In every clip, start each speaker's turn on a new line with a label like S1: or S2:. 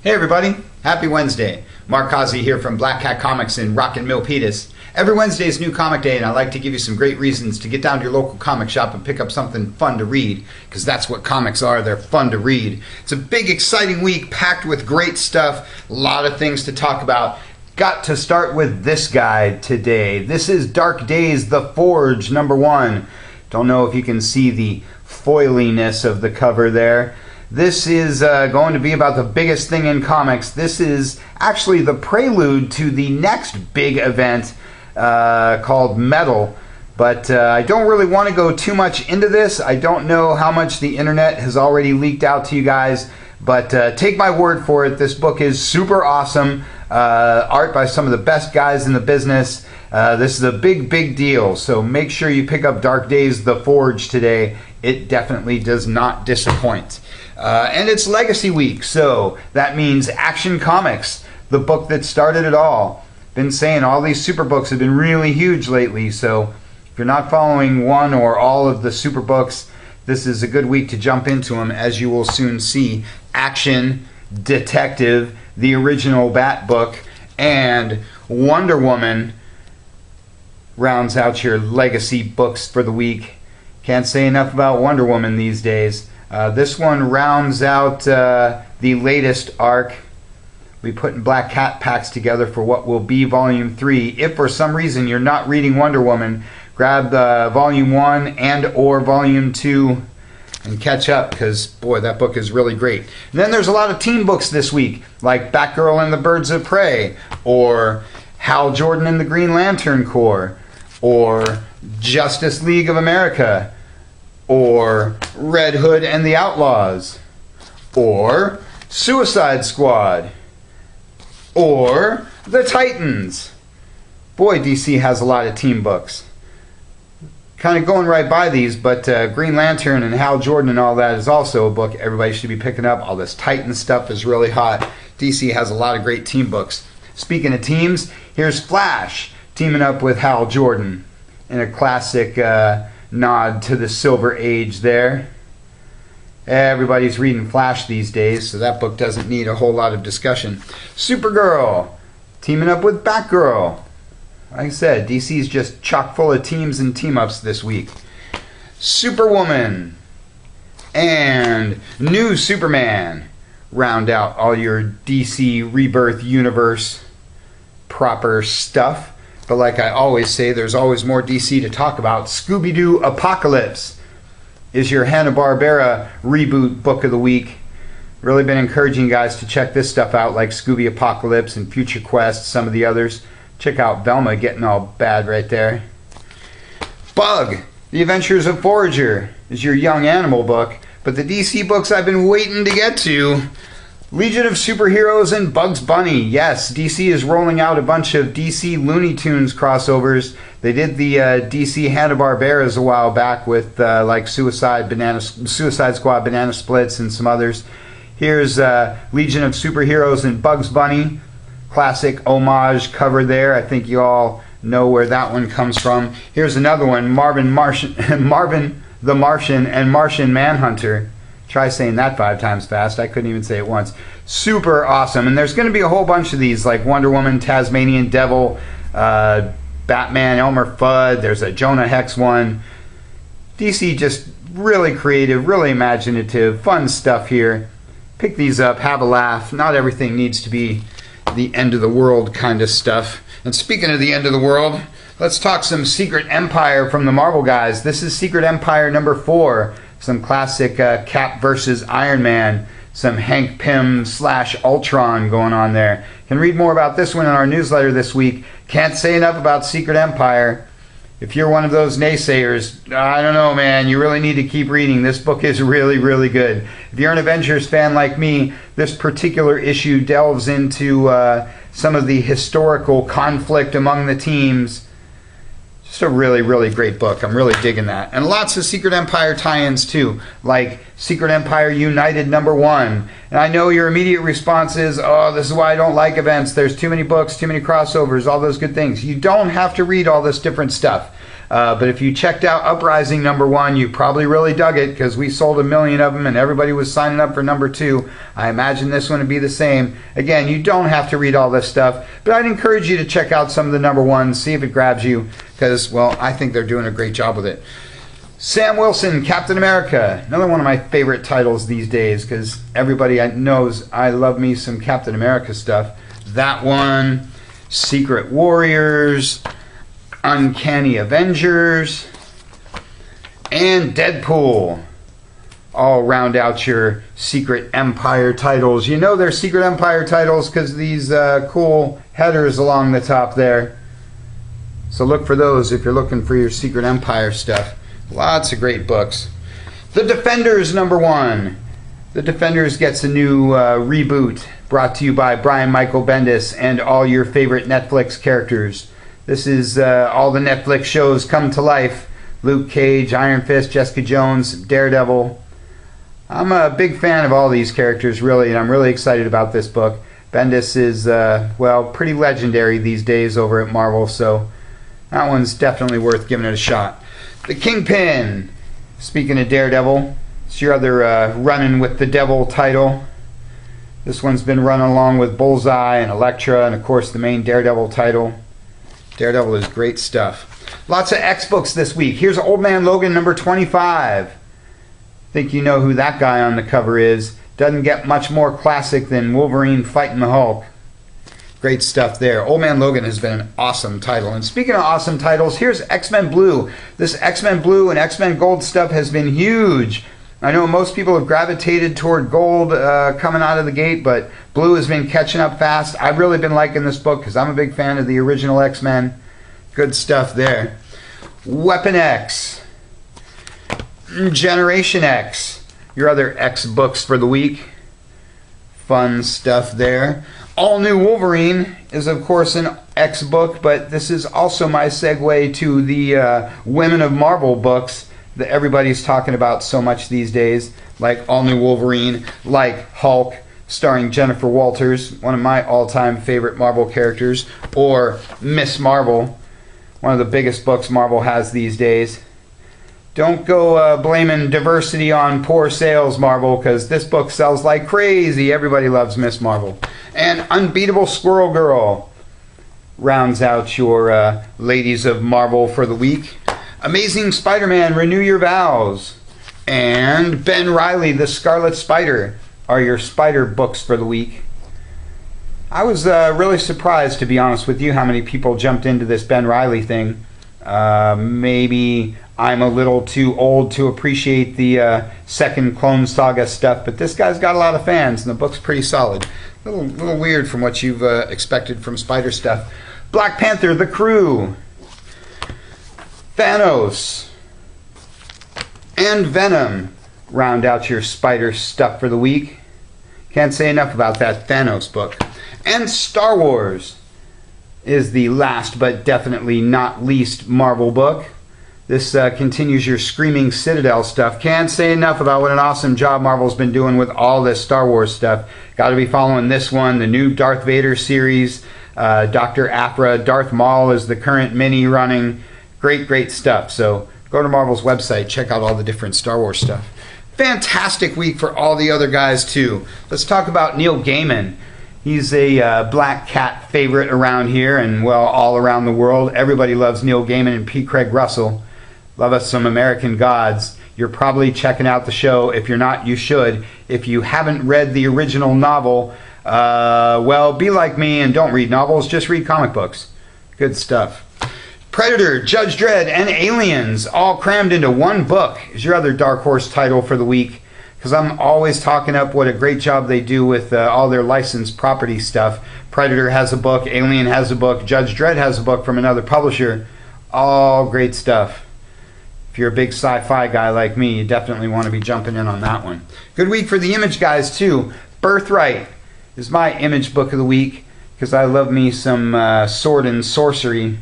S1: Hey everybody, happy Wednesday. Mark Causey here from Black Cat Comics in Rockin' Milpitas. Every Wednesday is New Comic Day and I like to give you some great reasons to get down to your local comic shop and pick up something fun to read, because that's what comics are, they're fun to read. It's a big exciting week packed with great stuff, a lot of things to talk about. Got to start with this guide today. This is Dark Days, The Forge, #1. Don't know if you can see the foiliness of the cover there. This is going to be about the biggest thing in comics. This is actually the prelude to the next big event called Metal. But I don't really want to go too much into this. I don't know how much the internet has already leaked out to you guys. But take my word for it, this book is super awesome. Art by some of the best guys in the business. This is a big deal. So make sure you pick up Dark Days, The Forge today. It definitely does not disappoint. And it's Legacy Week, so that means Action Comics, the book that started it all. Been saying all these super books have been really huge lately, so if you're not following one or all of the super books, this is a good week to jump into them, as you will soon see. Action, Detective, the original Bat book, and Wonder Woman rounds out your Legacy books for the week. Can't say enough about Wonder Woman these days. This one rounds out the latest arc. We putting Black Cat packs together for what will be Volume 3. If for some reason you're not reading Wonder Woman, grab Volume 1 and or Volume 2 and catch up, because boy, that book is really great. And then there's a lot of team books this week, like Batgirl and the Birds of Prey, or Hal Jordan and the Green Lantern Corps, or Justice League of America, or Red Hood and the Outlaws, or Suicide Squad, or The Titans. Boy, DC has a lot of team books. Kind of going right by these, but Green Lantern and Hal Jordan and all that is also a book everybody should be picking up. All this Titan stuff is really hot. DC has a lot of great team books. Speaking of teams, here's Flash teaming up with Hal Jordan in a classic nod to the Silver Age there. Everybody's reading Flash these days, so that book doesn't need a whole lot of discussion. Supergirl teaming up with Batgirl. Like I said, DC's just chock full of teams and team-ups this week. Superwoman and New Superman round out all your DC Rebirth universe proper stuff. But like I always say, there's always more DC to talk about. Scooby-Doo Apocalypse is your Hanna-Barbera reboot book of the week. Really been encouraging you guys to check this stuff out, like Scooby Apocalypse and Future Quest, some of the others. Check out Velma getting all bad right there. Bug, The Adventures of Forager is your young animal book. But the DC books I've been waiting to get to, Legion of Superheroes and Bugs Bunny. Yes, DC is rolling out a bunch of DC Looney Tunes crossovers. They did the DC Hanna-Barberas a while back with like Suicide Squad, Banana Splits, and some others. Here's Legion of Superheroes and Bugs Bunny. Classic homage cover there. I think you all know where that one comes from. Here's another one, Marvin the Martian and Martian Manhunter. Try saying that 5 times fast. I couldn't even say it once. Super awesome. And there's going to be a whole bunch of these, like Wonder Woman, Tasmanian Devil, Batman, Elmer Fudd. There's a Jonah Hex one. DC just really creative, really imaginative, fun stuff here. Pick these up, have a laugh. Not everything needs to be the end of the world kind of stuff. And speaking of the end of the world, let's talk some Secret Empire from the Marvel guys. This is Secret Empire #4. Some classic Cap versus Iron Man, some Hank Pym / Ultron going on there. You can read more about this one in our newsletter this week. Can't say enough about Secret Empire. If you're one of those naysayers, I don't know, man, you really need to keep reading. This book is really good. If you're an Avengers fan like me, this particular issue delves into some of the historical conflict among the teams. Just a really great book. I'm really digging that. And lots of Secret Empire tie-ins too, like Secret Empire United #1. And I know your immediate response is, oh, this is why I don't like events. There's too many books, too many crossovers, all those good things. You don't have to read all this different stuff. But if you checked out Uprising #1, you probably really dug it because we sold 1 million of them and everybody was signing up for #2. I imagine this one would be the same. Again, you don't have to read all this stuff, but I'd encourage you to check out some of the #1s, see if it grabs you, because, well, I think they're doing a great job with it. Sam Wilson, Captain America, another one of my favorite titles these days because everybody knows I love me some Captain America stuff. That one, Secret Warriors, Uncanny Avengers, and Deadpool all round out your Secret Empire titles. You know they're Secret Empire titles because these cool headers along the top there. So look for those if you're looking for your Secret Empire stuff. Lots of great books. The Defenders #1. The Defenders gets a new reboot brought to you by Brian Michael Bendis and all your favorite Netflix characters. This is all the Netflix shows come to life. Luke Cage, Iron Fist, Jessica Jones, Daredevil. I'm a big fan of all these characters, really, and I'm really excited about this book. Bendis is, well, pretty legendary these days over at Marvel, so that one's definitely worth giving it a shot. The Kingpin. Speaking of Daredevil, it's your other Running with the Devil title. This one's been run along with Bullseye and Elektra, and of course the main Daredevil title. Daredevil is great stuff. Lots of X books this week. Here's Old Man Logan #25. Think you know who that guy on the cover is. Doesn't get much more classic than Wolverine fighting the Hulk. Great stuff there. Old Man Logan has been an awesome title. And speaking of awesome titles, here's X-Men Blue. This X-Men Blue and X-Men Gold stuff has been huge. I know most people have gravitated toward Gold coming out of the gate, but Blue has been catching up fast. I've really been liking this book because I'm a big fan of the original X-Men. Good stuff there. Weapon X. Generation X. Your other X books for the week. Fun stuff there. All New Wolverine is, of course, an X book, but this is also my segue to the Women of Marvel books that everybody's talking about so much these days, like All New Wolverine, like Hulk, starring Jennifer Walters, one of my all-time favorite Marvel characters, or Miss Marvel, one of the biggest books Marvel has these days. Don't go blaming diversity on poor sales, Marvel, because this book sells like crazy. Everybody loves Miss Marvel. And Unbeatable Squirrel Girl rounds out your ladies of Marvel for the week. Amazing Spider-Man, Renew Your Vows. And Ben Reilly, The Scarlet Spider are your Spider books for the week. I was really surprised, to be honest with you, how many people jumped into this Ben Reilly thing. Maybe I'm a little too old to appreciate the second Clone Saga stuff, but this guy's got a lot of fans, and the book's pretty solid. A little weird from what you've expected from Spider stuff. Black Panther, The Crew. Thanos. And Venom round out your Spider stuff for the week. Can't say enough about that Thanos book. And Star Wars is the last but definitely not least Marvel book. This continues your Screaming Citadel stuff. Can't say enough about what an awesome job Marvel's been doing with all this Star Wars stuff. Got to be following this one, the new Darth Vader series, Dr. Aphra, Darth Maul is the current mini running. Great stuff. So go to Marvel's website, check out all the different Star Wars stuff. Fantastic week for all the other guys too. Let's talk about Neil Gaiman. He's a Black Cat favorite around here and, well, all around the world. Everybody loves Neil Gaiman and P. Craig Russell. Love us some American Gods. You're probably checking out the show. If you're not, you should. If you haven't read the original novel, well, be like me and don't read novels. Just read comic books. Good stuff. Predator, Judge Dredd, and Aliens all crammed into one book is your other Dark Horse title for the week. Because I'm always talking up what a great job they do with all their licensed property stuff. Predator has a book, Alien has a book, Judge Dredd has a book from another publisher. All great stuff. If you're a big sci-fi guy like me, you definitely want to be jumping in on that one. Good week for the Image guys too. Birthright is my Image book of the week because I love me some sword and sorcery.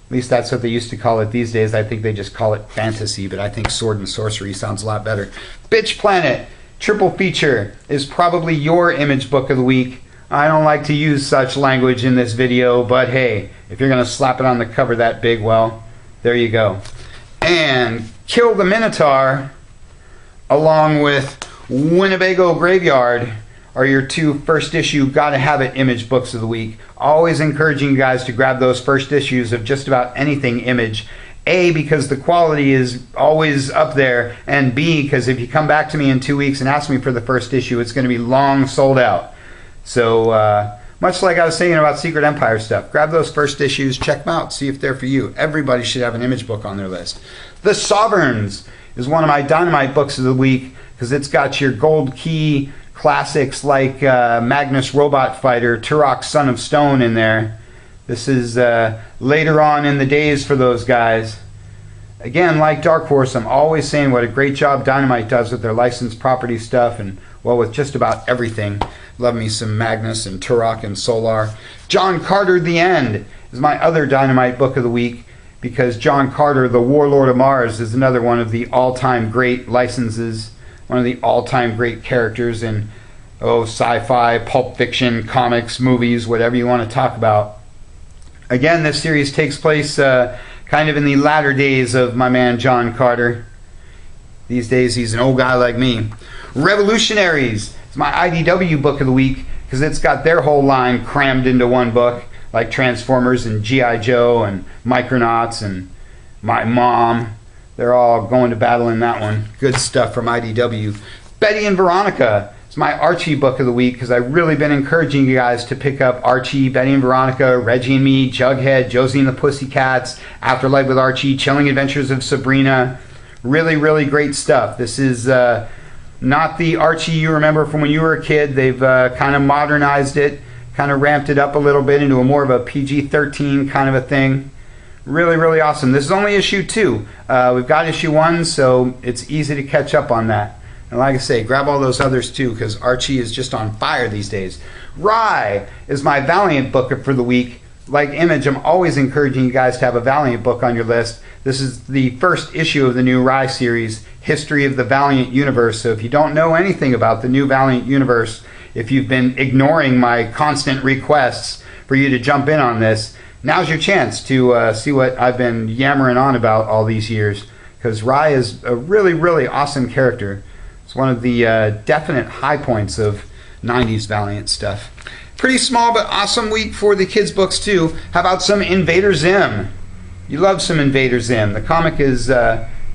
S1: At least that's what they used to call it these days. I think they just call it fantasy, but I think sword and sorcery sounds a lot better. Bitch Planet, triple feature, is probably your Image book of the week. I don't like to use such language in this video, but hey, if you're going to slap it on the cover that big, well, There you go. And Kill the Minotaur, along with Winnebago Graveyard, are your 2 first issue Gotta Have It Image books of the week. Always encouraging you guys to grab those first issues of just about anything Image. A, because the quality is always up there, and B, because if you come back to me in 2 weeks and ask me for the first issue, it's going to be long sold out. So, much like I was saying about Secret Empire stuff, grab those first issues, check them out, see if they're for you. Everybody should have an Image book on their list. The Sovereigns is one of my Dynamite books of the week, because it's got your Gold Key classics like Magnus Robot Fighter, Turok Son of Stone in there. This is later on in the days for those guys. Again, like Dark Horse, I'm always saying what a great job Dynamite does with their licensed property stuff, and well, with just about everything. Love me some Magnus and Turok and Solar. John Carter The End is my other Dynamite book of the week, because John Carter, the Warlord of Mars, is another one of the all-time great licenses, one of the all-time great characters in sci-fi, pulp fiction, comics, movies, whatever you want to talk about. Again, this series takes place kind of in the latter days of my man John Carter. These days he's an old guy like me. Revolutionaries is my IDW book of the week, because it's got their whole line crammed into one book, like Transformers and G.I. Joe and Micronauts and My Mom. They're all going to battle in that one. Good stuff from IDW. Betty and Veronica. My Archie book of the week, because I've really been encouraging you guys to pick up Archie, Betty and Veronica, Reggie and Me, Jughead, Josie and the Pussycats, Afterlife with Archie, Chilling Adventures of Sabrina. Really, really great stuff. This is not the Archie you remember from when you were a kid. They've kind of modernized it, kind of ramped it up a little bit into a more of a PG-13 kind of a thing. Really, really awesome. This is only issue 2. We've got issue 1, so it's easy to catch up on that. And like I say, grab all those others too, because Archie is just on fire these days. Rye is my Valiant book for the week. Like Image, I'm always encouraging you guys to have a Valiant book on your list. This is the first issue of the new Rye series, History of the Valiant Universe. So if you don't know anything about the new Valiant Universe, if you've been ignoring my constant requests for you to jump in on this, now's your chance to see what I've been yammering on about all these years, because Rye is a really, really awesome character. It's one of the definite high points of 90s Valiant stuff. Pretty small but awesome week for the kids' books too. How about some Invader Zim? You love some Invader Zim. The comic is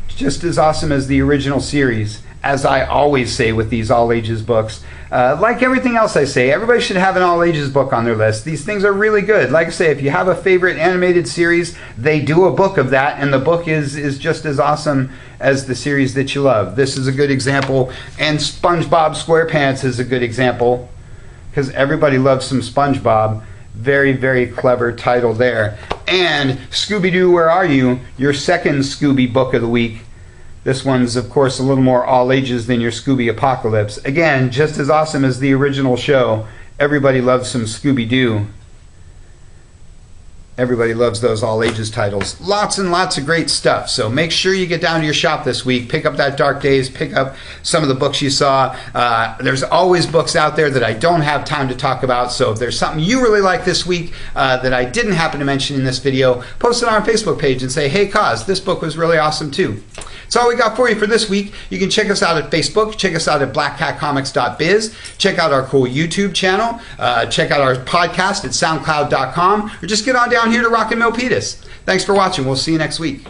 S1: just as awesome as the original series, as I always say with these all-ages books. Like everything else I say, everybody should have an all-ages book on their list. These things are really good. Like I say, if you have a favorite animated series, they do a book of that, and the book is just as awesome as the series that you love. This is a good example, and SpongeBob SquarePants is a good example, because everybody loves some SpongeBob. Very, very clever title there. And Scooby-Doo, Where Are You? Your second Scooby book of the week. This one's, of course, a little more all ages than your Scooby Apocalypse. Again, just as awesome as the original show. Everybody loves some Scooby-Doo. Everybody loves those all ages titles. Lots and lots of great stuff. So make sure you get down to your shop this week. Pick up that Dark Days. Pick up some of the books you saw. There's always books out there that I don't have time to talk about. So if there's something you really like this week that I didn't happen to mention in this video, post it on our Facebook page and say, hey, Kaz, this book was really awesome too. That's all we got for you for this week. You can check us out at Facebook. Check us out at blackcatcomics.biz. Check out our cool YouTube channel. Check out our podcast at soundcloud.com. Or just get on down here to Rockin' Milpitas. Thanks for watching. We'll see you next week.